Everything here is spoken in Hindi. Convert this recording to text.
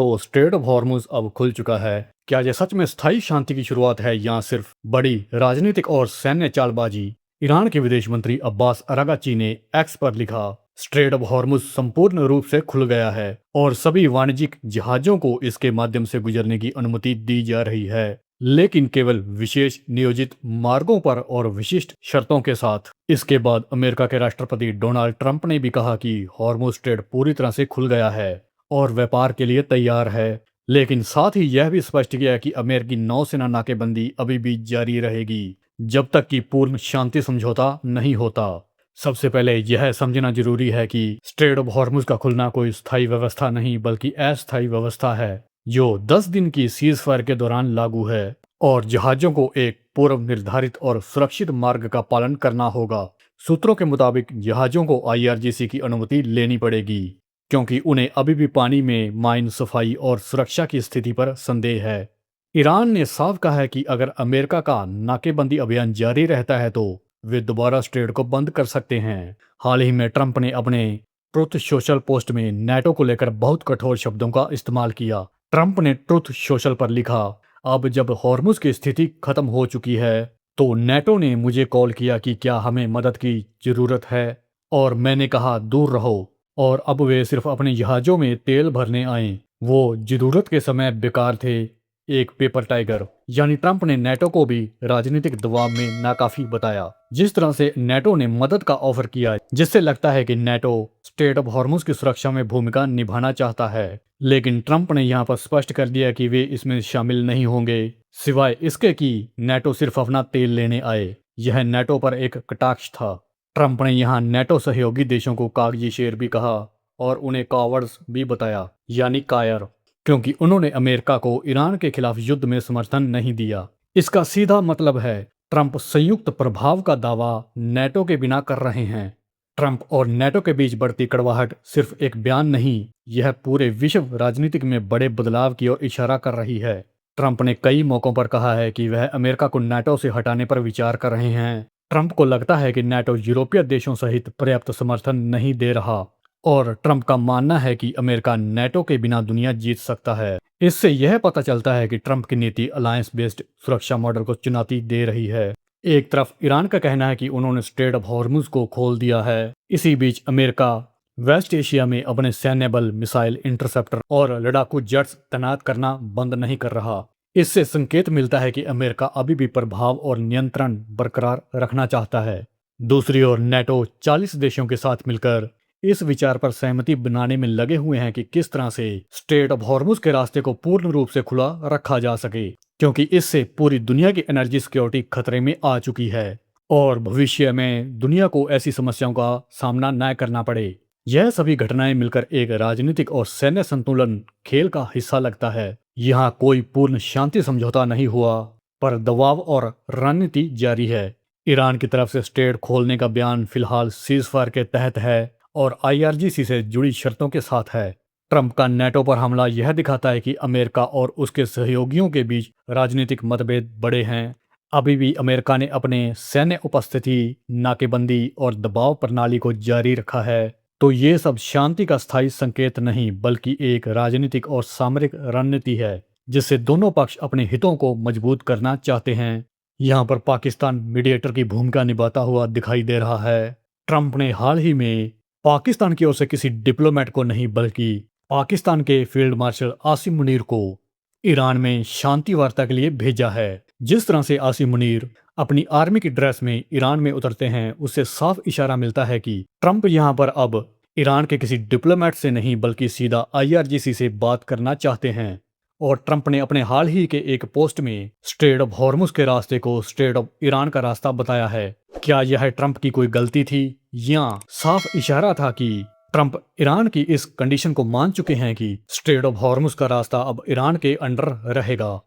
तो स्ट्रेट ऑफ हॉर्मुज अब खुल चुका है। क्या यह सच में स्थायी शांति की शुरुआत है या सिर्फ बड़ी राजनीतिक और सैन्य चालबाजी? ईरान के विदेश मंत्री अब्बास अरागची ने एक्स पर लिखा, स्ट्रेट ऑफ हॉर्मुज संपूर्ण रूप से खुल गया है और सभी वाणिज्यिक जहाजों को इसके माध्यम से गुजरने की अनुमति दी जा रही है, लेकिन केवल विशेष नियोजित मार्गों पर और विशिष्ट शर्तों के साथ। इसके बाद अमेरिका के राष्ट्रपति डोनाल्ड ट्रंप ने भी कहा कि हॉर्मुज स्ट्रेट पूरी तरह से खुल गया है और व्यापार के लिए तैयार है, लेकिन साथ ही यह भी स्पष्ट किया कि अमेरिकी नौसेना नाकेबंदी अभी भी जारी रहेगी जब तक कि पूर्ण शांति समझौता नहीं होता। सबसे पहले यह समझना जरूरी है कि स्ट्रेट ऑफ हॉर्मुज का खुलना कोई स्थायी व्यवस्था नहीं बल्कि अस्थायी व्यवस्था है जो 10 दिन की सीज फायर के दौरान लागू है और जहाजों को एक पूर्व निर्धारित और सुरक्षित मार्ग का पालन करना होगा। सूत्रों के मुताबिक जहाजों को आईआरजीसी की अनुमति लेनी पड़ेगी क्योंकि उन्हें अभी भी पानी में माइन सफाई और सुरक्षा की स्थिति पर संदेह है। ईरान ने साफ कहा है कि अगर अमेरिका का नाकेबंदी अभियान जारी रहता है तो वे दोबारा स्ट्रेट को बंद कर सकते हैं। हाल ही में ट्रंप ने अपने ट्रुथ सोशल पोस्ट में नाटो को लेकर बहुत कठोर शब्दों का इस्तेमाल किया। ट्रंप ने ट्रुथ सोशल पर लिखा, अब जब हॉर्मुज की स्थिति खत्म हो चुकी है तो नाटो ने मुझे कॉल किया कि क्या हमें मदद की जरूरत है और मैंने कहा दूर रहो, और अब वे सिर्फ अपने जहाजों में तेल भरने आए। वो जरूरत के समय बेकार थे, एक पेपर टाइगर। यानी ट्रंप ने नाटो को भी राजनीतिक दबाव में नाकाफी बताया। जिस तरह से नाटो ने मदद का ऑफर किया, जिससे लगता है कि नाटो स्ट्रेट ऑफ हॉर्मुज की सुरक्षा में भूमिका निभाना चाहता है, लेकिन ट्रंप ने यहाँ पर स्पष्ट कर दिया कि वे इसमें शामिल नहीं होंगे, सिवाय इसके कि नाटो सिर्फ अपना तेल लेने आए। यह नाटो पर एक कटाक्ष था। ट्रंप ने यहाँ नाटो सहयोगी देशों को कागजी शेर भी कहा और उन्हें कावर्ड्स भी बताया, यानी कायर, क्योंकि उन्होंने अमेरिका को ईरान के खिलाफ युद्ध में समर्थन नहीं दिया। इसका सीधा मतलब है ट्रंप संयुक्त प्रभाव का दावा नाटो के बिना कर रहे हैं। ट्रंप और नाटो के बीच बढ़ती कड़वाहट सिर्फ एक बयान नहीं, यह पूरे विश्व राजनीतिक में बड़े बदलाव की ओर इशारा कर रही है। ट्रंप ने कई मौकों पर कहा है कि वह अमेरिका को नाटो से हटाने पर विचार कर रहे हैं। ट्रंप को लगता है कि नाटो यूरोपीय देशों सहित पर्याप्त समर्थन नहीं दे रहा और ट्रंप का मानना है कि अमेरिका नाटो के बिना दुनिया जीत सकता है। इससे यह पता चलता है कि ट्रंप की नीति अलायंस बेस्ड सुरक्षा मॉडल को चुनौती दे रही है। एक तरफ ईरान का कहना है कि उन्होंने स्ट्रेट ऑफ हॉर्मुज को खोल दिया है, इसी बीच अमेरिका वेस्ट एशिया में अपने सैन्य बल, मिसाइल इंटरसेप्टर और लड़ाकू जेट्स तैनात करना बंद नहीं कर रहा। इससे संकेत मिलता है कि अमेरिका अभी भी प्रभाव और नियंत्रण बरकरार रखना चाहता है। दूसरी ओर नाटो 40 देशों के साथ मिलकर इस विचार पर सहमति बनाने में लगे हुए हैं कि किस तरह से स्ट्रेट ऑफ हॉर्मुज के रास्ते को पूर्ण रूप से खुला रखा जा सके, क्योंकि इससे पूरी दुनिया की एनर्जी सिक्योरिटी खतरे में आ चुकी है और भविष्य में दुनिया को ऐसी समस्याओं का सामना न करना पड़े। यह सभी घटनाएं मिलकर एक राजनीतिक और सैन्य संतुलन खेल का हिस्सा लगता है। यहाँ कोई पूर्ण शांति समझौता नहीं हुआ, पर दबाव और रणनीति जारी है। ईरान की तरफ से स्ट्रेट खोलने का बयान फिलहाल सीज फायर के तहत है और आईआरजीसी से जुड़ी शर्तों के साथ है। ट्रंप का नाटो पर हमला यह दिखाता है कि अमेरिका और उसके सहयोगियों के बीच राजनीतिक मतभेद बड़े हैं। अभी भी अमेरिका ने अपने सैन्य उपस्थिति, नाकेबंदी और दबाव प्रणाली को जारी रखा है, तो ये सब शांति का स्थायी संकेत नहीं बल्कि एक राजनीतिक और सामरिक रणनीति है जिससे दोनों पक्ष अपने हितों को मजबूत करना चाहते हैं। यहाँ पर पाकिस्तान मीडिएटर की भूमिका निभाता हुआ दिखाई दे रहा है। ट्रंप ने हाल ही में पाकिस्तान की ओर से किसी डिप्लोमेट को नहीं बल्कि पाकिस्तान के फील्ड मार्शल आसिम मुनीर को ईरान में शांति वार्ता के लिए भेजा है। जिस तरह से आसिम मुनीर अपनी आर्मी की ड्रेस में ईरान में उतरते हैं, उससे साफ इशारा मिलता है कि ट्रंप यहाँ पर अब ईरान के किसी डिप्लोमेट से नहीं बल्कि सीधा आईआरजीसी से बात करना चाहते हैं। और ट्रंप ने अपने हाल ही के एक पोस्ट में स्ट्रेट ऑफ हॉर्मुज के रास्ते को स्ट्रेट ऑफ ईरान का रास्ता बताया है। क्या यह ट्रंप की कोई गलती थी या साफ इशारा था कि ट्रंप ईरान की इस कंडीशन को मान चुके हैं कि स्ट्रेट ऑफ हॉर्मुज का रास्ता अब ईरान के अंडर रहेगा?